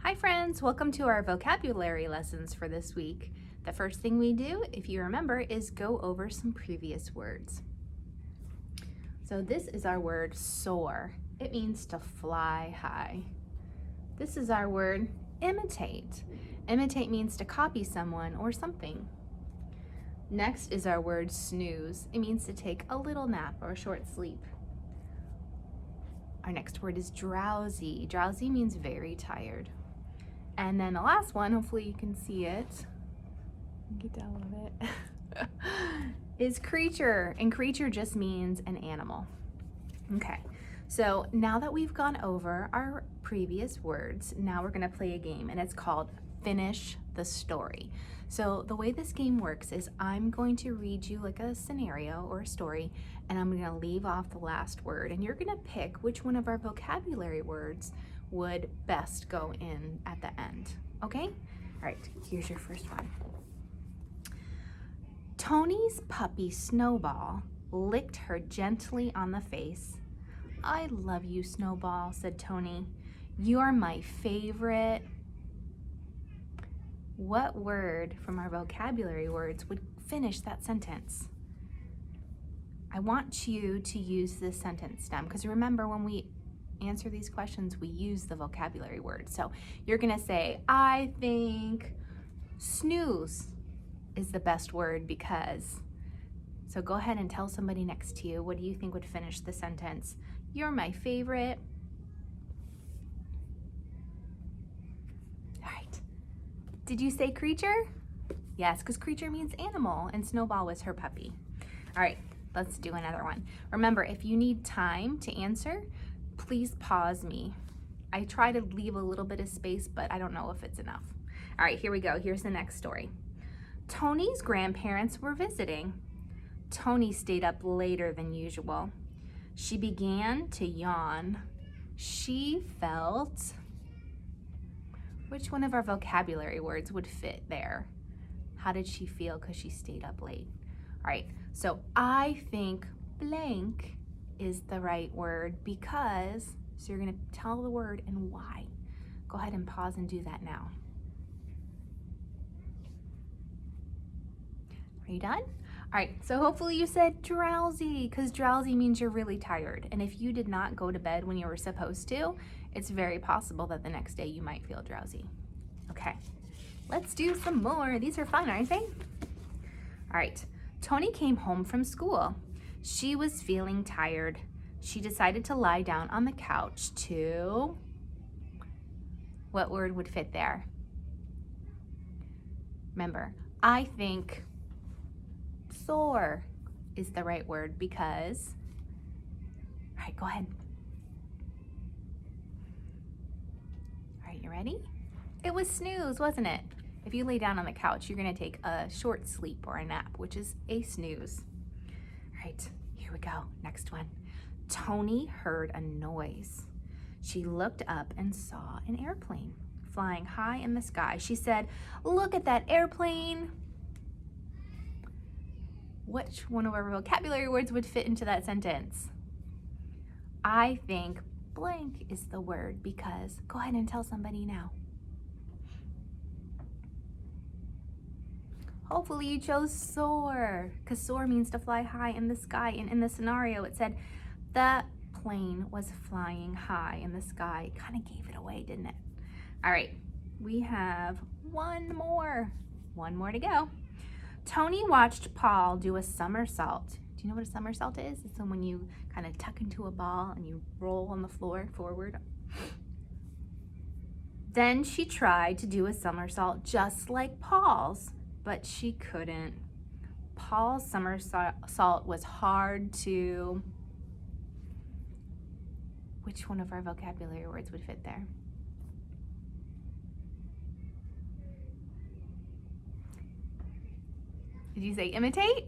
Hi friends, welcome to our vocabulary lessons for this week. The first thing we do, if you remember, is go over some previous words. So this is our word soar. It means to fly high. This is our word imitate. Imitate means to copy someone or something. Next is our word snooze. It means to take a little nap or a short sleep. Our next word is drowsy. Drowsy means very tired. And then the last one, hopefully you can see it, get down a little bit, is creature. And creature just means an animal. Okay, so now that we've gone over our previous words, now we're gonna play a game and it's called Finish the Story. So the way this game works is I'm going to read you like a scenario or a story and I'm gonna leave off the last word and you're gonna pick which one of our vocabulary words would best go in at the end, okay? All right, here's your first one. Tony's puppy Snowball licked her gently on the face. I love you, Snowball, said Tony. You are my favorite. What word from our vocabulary words would finish that sentence? I want you to use this sentence stem because remember when we answer these questions, we use the vocabulary word. So you're gonna say, I think snooze is the best word because. So go ahead and tell somebody next to you, what do you think would finish the sentence? You're my favorite. All right. Did you say creature? Yes, because creature means animal and Snowball was her puppy. All right, let's do another one. Remember, if you need time to answer, please pause me. I try to leave a little bit of space, but I don't know if it's enough. All right, here we go. Here's the next story. Tony's grandparents were visiting. Tony stayed up later than usual. She began to yawn. She felt. Which one of our vocabulary words would fit there? How did she feel because she stayed up late? All right, so I think blank is the right word because, so you're gonna tell the word and why. Go ahead and pause and do that now. Are you done? All right, so hopefully you said drowsy because drowsy means you're really tired. And if you did not go to bed when you were supposed to, it's very possible that the next day you might feel drowsy. Okay, let's do some more. These are fun, aren't they? All right, Tony came home from school. She was feeling tired. She decided to lie down on the couch to, what word would fit there? Remember, I think sore is the right word because, all right, go ahead. All right, you ready? It was snooze, wasn't it? If you lay down on the couch, you're gonna take a short sleep or a nap, which is a snooze. All right, here we go, next one. Tony heard a noise. She looked up and saw an airplane flying high in the sky. She said, look at that airplane. Which one of our vocabulary words would fit into that sentence? I think blank is the word because, go ahead and tell somebody now. Hopefully you chose soar because soar means to fly high in the sky. And in the scenario, it said the plane was flying high in the sky. It kind of gave it away, didn't it? All right, we have one more to go. Tony watched Paul do a somersault. Do you know what a somersault is? It's when you kind of tuck into a ball and you roll on the floor forward. Then she tried to do a somersault just like Paul's, but she couldn't. Paul's somersault was hard to. Which one of our vocabulary words would fit there? Did you say imitate?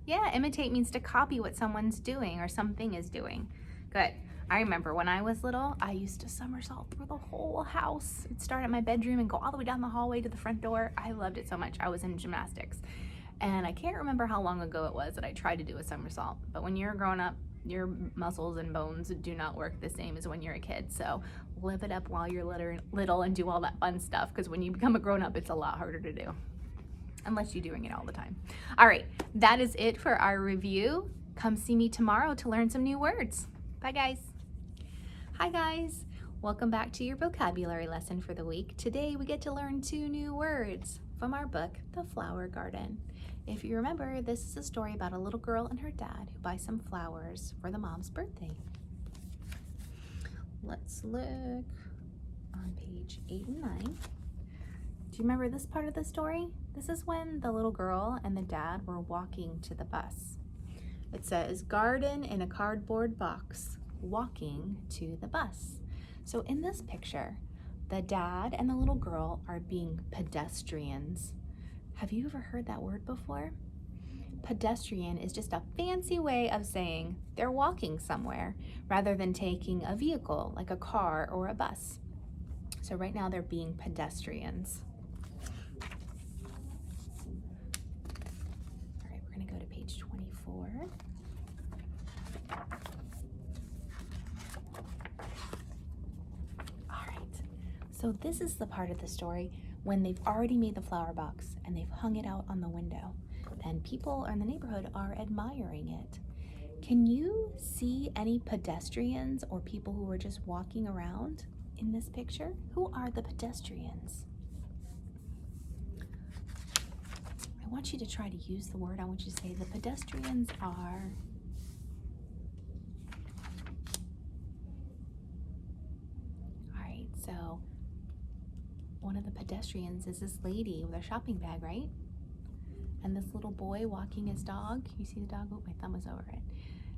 Yeah, imitate means to copy what someone's doing or something is doing. Good. I remember when I was little, I used to somersault through the whole house. It'd start at my bedroom and go all the way down the hallway to the front door. I loved it so much. I was in gymnastics. And I can't remember how long ago it was that I tried to do a somersault. But when you're growing up, Your muscles and bones do not work the same as when you're a kid. So live it up while you're little and do all that fun stuff, because when you become a grown-up, it's a lot harder to do, unless you're doing it all the time. All right, that is it for our review. Come see me tomorrow to learn some new words. Bye, guys. Hi, guys. Welcome back to your vocabulary lesson for the week. Today, we get to learn 2 new words from our book, The Flower Garden. If you remember, this is a story about a little girl and her dad who buy some flowers for the mom's birthday. Let's look on page 8 and 9. Do you remember this part of the story? This is when the little girl and the dad were walking to the bus. It says, garden in a cardboard box, walking to the bus. So in this picture, the dad and the little girl are being pedestrians. Have you ever heard that word before? Pedestrian is just a fancy way of saying they're walking somewhere rather than taking a vehicle like a car or a bus. So right now they're being pedestrians. All right, we're gonna go to page 24. All right, so this is the part of the story when they've already made the flower box and they've hung it out on the window, and people in the neighborhood are admiring it. Can you see any pedestrians or people who are just walking around in this picture? Who are the pedestrians? I want you to try to use the word. I want you to say the pedestrians are. All right, so one of the pedestrians is this lady with a shopping bag, right? And this little boy walking his dog. You see the dog? Oh, my thumb was over it.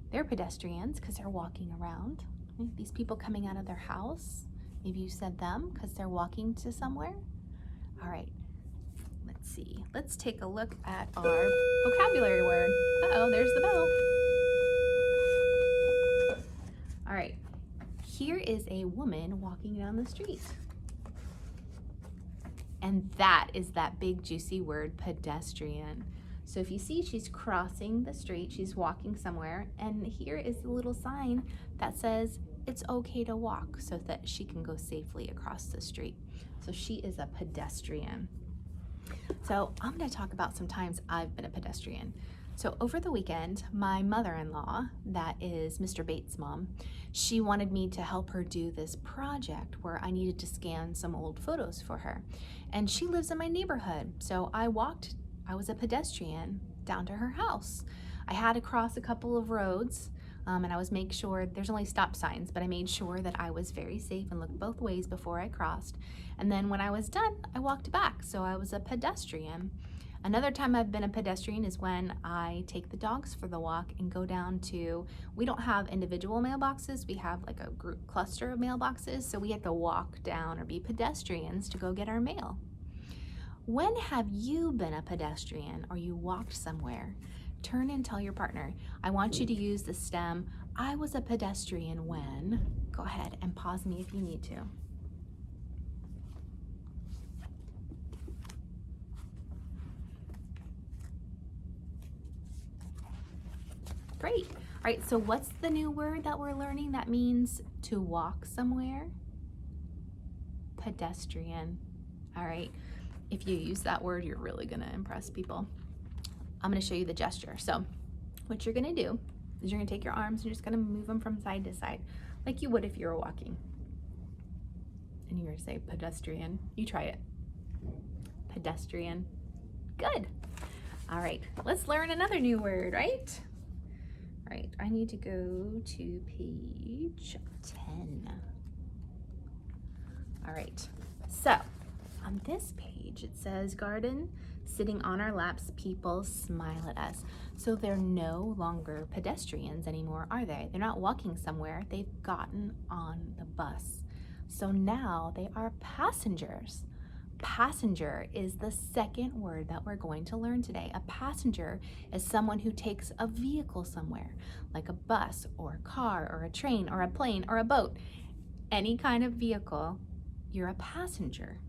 They're pedestrians because they're walking around. Right? These people coming out of their house, maybe you said them because they're walking to somewhere. All right, let's see. Let's take a look at our vocabulary word. Uh-oh, there's the bell. All right, here is a woman walking down the street. And that is that big juicy word, pedestrian. So if you see, she's crossing the street, she's walking somewhere, and here is the little sign that says it's okay to walk so that she can go safely across the street. So she is a pedestrian. So I'm gonna talk about some times I've been a pedestrian. So over the weekend, my mother-in-law, that is Mr. Bates' mom, she wanted me to help her do this project where I needed to scan some old photos for her. And she lives in my neighborhood. So I was a pedestrian down to her house. I had to cross a couple of roads and I was make sure, there's only stop signs, but I made sure that I was very safe and looked both ways before I crossed. And then when I was done, I walked back. So I was a pedestrian. Another time I've been a pedestrian is when I take the dogs for the walk and go down to, we don't have individual mailboxes, we have like a group cluster of mailboxes, so we have to walk down or be pedestrians to go get our mail. When have you been a pedestrian or you walked somewhere? Turn and tell your partner. I want you to use the stem, I was a pedestrian when. Go ahead and pause me if you need to. Great. All right, so what's the new word that we're learning that means to walk somewhere? Pedestrian. All right, if you use that word, you're really gonna impress people. I'm gonna show you the gesture. So what you're gonna do is you're gonna take your arms and you're just gonna move them from side to side, like you would if you were walking. And you're gonna say pedestrian. You try it. Pedestrian. Good. All right, let's learn another new word, right? All right, I need to go to page 10. All right, so on this page, it says garden, sitting on our laps, people smile at us. So they're no longer pedestrians anymore, are they? They're not walking somewhere, they've gotten on the bus. So now they are passengers. Passenger is the second word that we're going to learn today. A passenger is someone who takes a vehicle somewhere, like a bus or a car or a train or a plane or a boat. Any kind of vehicle, you're a passenger.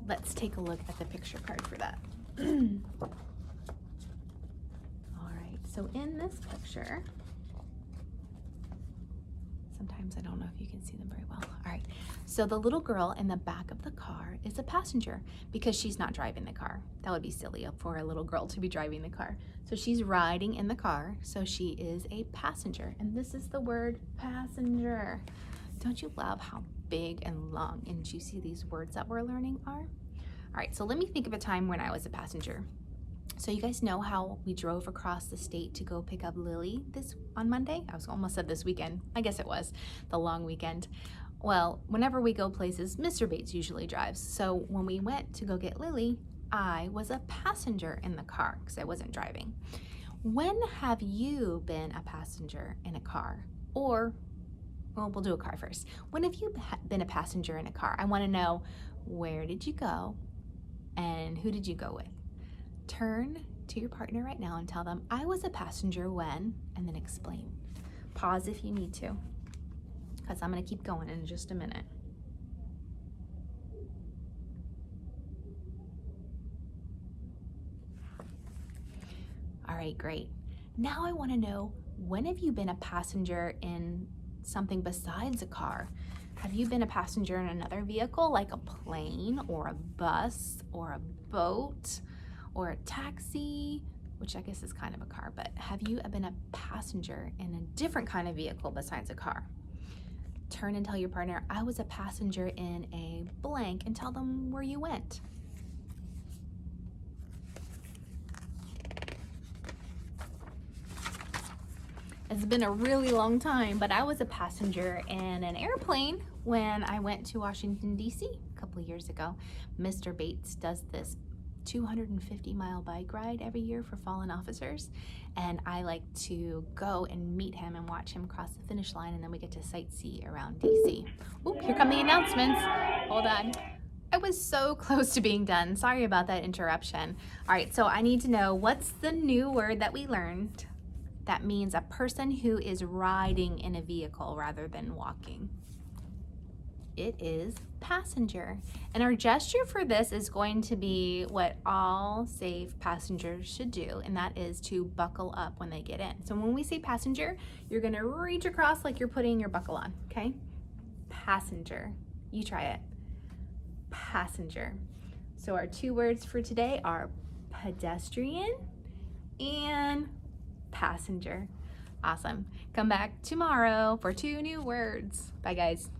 Let's take a look at the picture card for that. All right, so in this picture, sometimes I don't know if you can see them very well. All right, so the little girl in the back of the car is a passenger because she's not driving the car. That would be silly for a little girl to be driving the car. So she's riding in the car, so she is a passenger. And this is the word passenger. Don't you love how big and long and juicy these words that we're learning are? All right, so let me think of a time when I was a passenger. So you guys know how we drove across the state to go pick up Lily on Monday? I almost said this weekend. I guess it was the long weekend. Well, whenever we go places, Mr. Bates usually drives. So when we went to go get Lily, I was a passenger in the car because I wasn't driving. When have you been a passenger in a car? Or, well, we'll do a car first. When have you been a passenger in a car? I want to know, where did you go and who did you go with? Turn to your partner right now and tell them, I was a passenger when, and then explain. Pause if you need to, because I'm going to keep going in just a minute. All right, great. Now I want to know, when have you been a passenger in something besides a car? Have you been a passenger in another vehicle, like a plane or a bus or a boat or a taxi, which I guess is kind of a car, but have you been a passenger in a different kind of vehicle besides a car? Turn and tell your partner, I was a passenger in a blank, and tell them where you went. It's been a really long time, but I was a passenger in an airplane when I went to Washington, D.C. a couple of years ago. Mr. Bates does this 250-mile bike ride every year for fallen officers, and I like to go and meet him and watch him cross the finish line, and then we get to sightsee around DC. Oop, here come the announcements. Hold on. I was so close to being done. Sorry about that interruption. All right, so I need to know, what's the new word that we learned that means a person who is riding in a vehicle rather than walking? It is passenger. And our gesture for this is going to be what all safe passengers should do, and that is to buckle up when they get in. So when we say passenger, you're gonna reach across like you're putting your buckle on, okay? Passenger. You try it. Passenger. So our two words for today are pedestrian and passenger. Awesome. Come back tomorrow for 2 new words. Bye, guys.